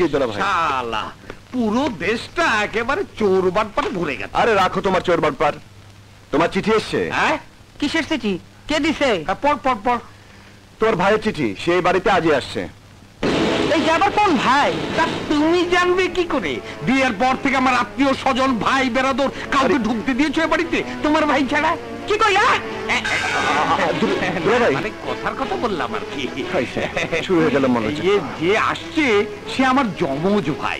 যে দুলাভাই। শালা পুরো দেশটা একেবারে চোর বাটপারে ভরে গেছে। আরে রাখো তোমার চোর বাটপার, তোমার চিঠি এসছে। হ্যাঁ কিসের চিঠি? কে দিছে? পড় পড় পড়। তোর ভাইয়ের চিঠি, সেই বাড়িতে আজই আসছে। এই যে আবার কোন ভাই? তা তুমি জানবে কি করে? বিয়ের পর থেকে আমার আত্মীয় স্বজন ভাই বেরাদর কাউকে ঢুকতে দিয়েছো এ বাড়িতে তোমার ভাই ছাড়া? কি কইলা? দুলাভাই মানে কথার কথা বললাম আর কি। শুরু হয়ে গেল মনে হচ্ছে। যে আসছে সে আমার যমজ ভাই।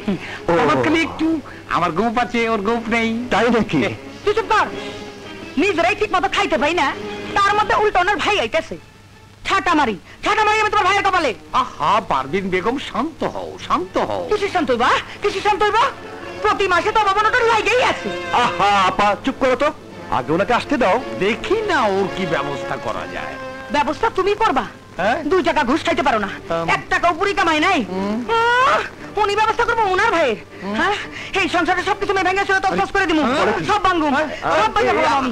আমার খালি একটু আমার গোপ আছে, ওর গোপ নেই। তাই নাকি? তুই চুপ কর। নিজেরাই ঠিক মতো খাইতে পাই না, তার মধ্যে উল্টো ওনার ভাই আইতেছে। ছাটা মারি আমি তোমার ভাইয়ের কপালে। আহা পারভিন বেগম, শান্ত হও শান্ত হও। কিসের শান্ত হইবা? কিসের শান্ত হইবা? প্রতি মাসে তো বাবানোটা লাগেই আছে। আহা আপা চুপ করো তো, আগে ওনাকে আসতে দাও। দেখি না ওর কি ব্যবস্থা করা যায়। ব্যবস্থা তুমি করবা? 2 টাকা ঘুষ খাইতে পারো না, 1 টাকা উপরি কামাই নাই। উনি ব্যবস্থা করবো ওনার ভাইয়ের? হ্যাঁ, এই সংসারে সবকিছু আমি ভেঙে চলে তসতস করে দিমু। সব ভাঙুম, সব ভাঙে ফেলাম আমি।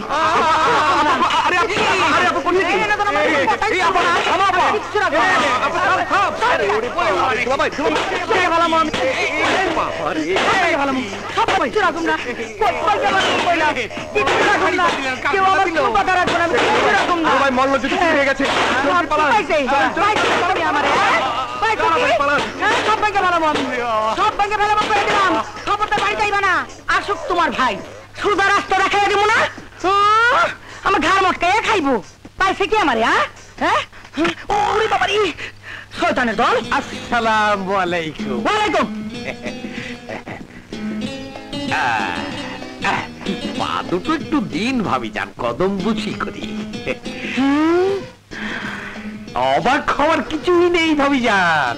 আরে আপু কোন দিকে? আসুক তোমার ভাই, সোজা রাস্তা দেখাই দিব না, আমার ঘাড় মটকাইয়া খাইবো। পাইছে কি আমারে? হ্যাঁ, ওরে বাবারি শয়তানের দল। আসসালামু আলাইকুম। ওয়ালাইকুম। পা দুটো একটু দিন ভাবি যান, কদম বুঝি করি। অবাক হওয়ার কিছুই নেই ভাবি যান।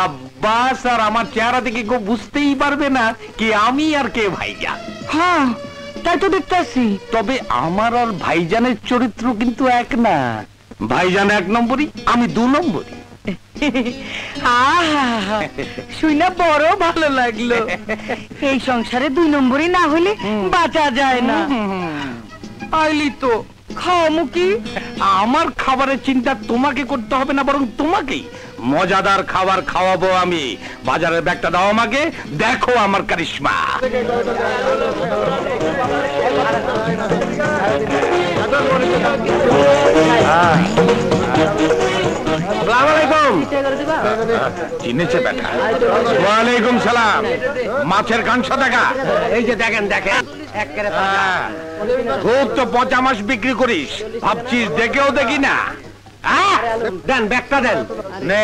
আব্বাস আর আমার চেহারা থেকে কেউ বুঝতেই পারবে না কি আমি আর কে ভাইজান। হ্যাঁ, তাই তো দেখতেছি। তবে আমার আর ভাইজানের চরিত্র কিন্তু এক না। ভাইজান 1 নম্বরই, আমি 2 নম্বরই। শুনে বড় ভালো লাগলো। এই সংসারে 2 নম্বরই না হলে বাঁচা যায় না। আইলি তো খাও মুকি। আমার খাবারের চিন্তা তোমাকে করতে হবে না, বরং তোমাকেই মজাদার খাবার খাওয়াবো আমি। বাজারের ব্যাগটা দাও আমাকে, দেখো আমার কারিশমা। চিনেছে বেটা? ওয়ালাইকুম সালাম। মাছের কাঁচা দেখা? এই যে দেখেন দেখেন, খুব তো 5 মাস বিক্রি করিস, ভাবছিস দেখেও দেখি না? দেন ব্যাগটা দেন। নে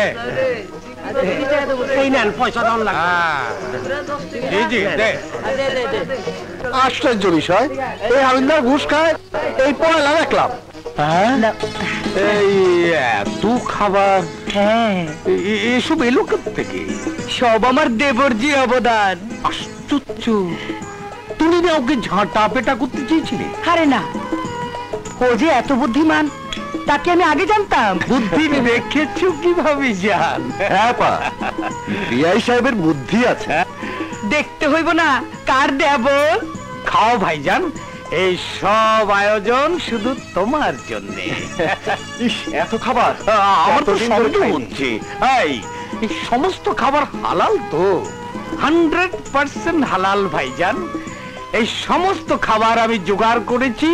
এই নেন, পয়সা দাও না। জি দে। আশ্চর্য বিষয়, এই হাবিলদার ঘুষ খায়, এই পয়লা দেখলাম। এই এত খাবার এসব এলো থেকে? সব আমার দেবরজি অবদান। আশ্চর্য, তুমি না ওকে ঝাঁটা পেটা করতে চেয়েছিলে? আরে না, ও যে এত বুদ্ধিমান তাকে আমি আগে জানতাম। বুদ্ধি দেখেছো কিভাবে জান? হ্যাঁ পা, বিআই সাহেবের বুদ্ধি আছে। দেখতে হইব না কার দেবর। খাও ভাইজান, এই সব আয়োজন শুধু তোমার জন্য। এত খাবার আমার তো সন্দেহ হচ্ছে। এই সমস্ত খাবার হালাল তো? 100% হালাল ভাইজান। এই সমস্ত খাবার আমি জোগাড় করেছি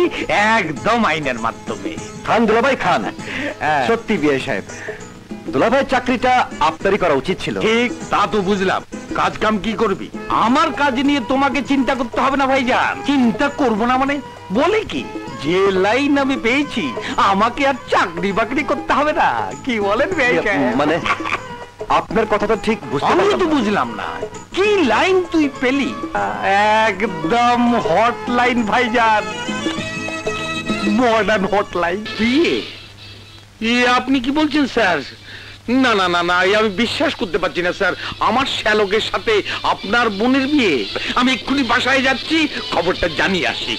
একদম আইনের মাধ্যমে। খান দুলাভাই খান। সত্যি বিআই সাহেব, দুলাভাইয়ের চাকরিটা আপনারই করা উচিত ছিল। ঠিক, তা তো বুঝলাম। কাজ কাম কি করবি? আমার কাজ নিয়ে তোমাকে চিন্তা করতে হবে না ভাইজান। চিন্তা করবো না মানে বলে কি? যে লাইন আমি পেয়েছি, আমাকে আর চাকরি বাকরি করতে হবে না। কি বলেন বিআই সাহেব? মানে আপনার কথাটা ঠিক বুঝতে আমি পারলাম তো না। বুঝলাম না কি লাইন তুই পেলি। একদম হট লাইন ভাইজান, মডার্ন হট লাইন। বিয়ে? আপনি কি বলছেন স্যার? না না না না, আমি বিশ্বাস করতে পারছি না স্যার। আমার শ্যালকের সাথে আপনার বোনের বিয়ে? আমি এক্ষুনি বাসায় যাচ্ছি, খবরটা জানিয়ে আসি।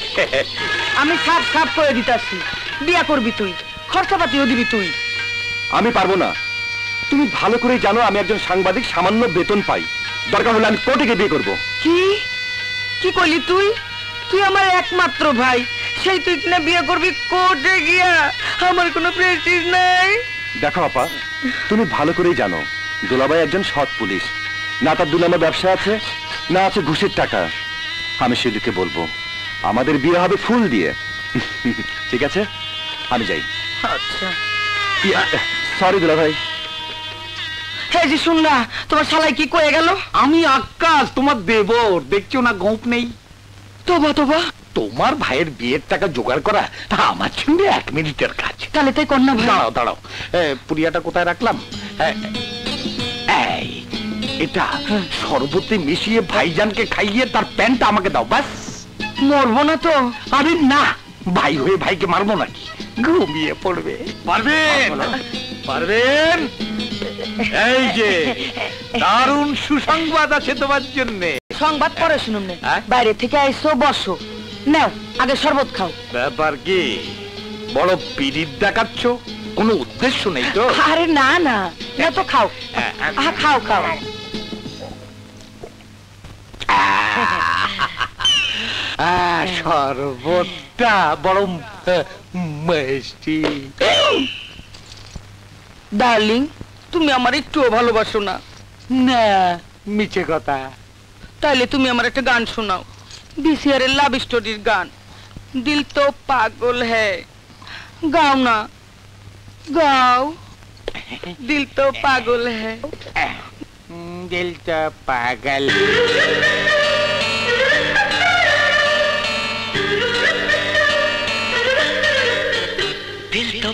আমি সাপ সাপ করে দিতাছি, বিয়া করবি তুই, খরচাপাতিও দিবি তুই। আমি পারবো না। তুমি ভালো করে জানো আমি একজন সাংবাদিক, সামান্য বেতন পাই। দরকার হলে আমি কোর্টে গিয়ে বিয়ে করবো। কি কি কইলি তুই? তুই আমার একমাত্র ভাই, সেই তুই কিনা বিয়ে করবি কোর্টে গিয়া? আমার কোনো প্রেস্টিজ নাই। দেখো আপা, তুমি ভালো করেই জানো দুলাভাই একজন সৎ পুলিশ। না তার 2 নম্বর ব্যবসা আছে, না আছে ঘুষের টাকা। আমি শিলুকে বলবো আমাদের বিয়ে হবে ফুল দিয়ে। ঠিক আছে, আমি যাই। আচ্ছা সরি দুলা ভাই। হে জি শুন না, তোমার শালাই কি কয়ে গেল? আমি আকাশ, তোমার দেবর, দেখছো না গোপ নেই। তোবা তোবা, তোমার ভাইয়ের বিয়ের টাকা জোগাড় করা আমার সঙ্গে 1 মিনিটের কাজ। তাহলে তাই কর না ভাই। দাঁড়াও দাঁড়াও, পুরিয়াটা কোথায় রাখলাম? এই, এটা শরবতে মিশিয়ে ভাইজানকে খাইয়ে তার প্যান্টটা আমাকে দাও, বাস। মরবো না তো? আরে না, ভাই হয়ে ভাইকে মারবো নাকি? ঘুমিয়ে পড়বে। পারবেন? পারবেন? এই যে দারুণ সুসংবাদ আছে তোমার জন্য। সংবাদ পরে শুনুন না, হ্যাঁ? বাইরে থেকে আইসো, বসো, নাও আগে শরবত খাও। ব্যাপার কি, বড় পিরিত দেখাচ্ছ? কোনো উদ্দেশ্য নেই তো? আরে না না, না তো খাও। খাও খাও। শরবতটা বড় মিষ্টি। ডার্লিং, তুমি আমার একটুও ভালোবাসো না? না, মিছে কথা। তাইলে তুমি আমার একটা গান শোনাও, বিসিআর এর লাভ স্টোরির গান, দিল তো পাগল হ্যায়। গাও না, গাও, দিল তো পাগল হ্যায়। দিল তো পাগল। दिल तो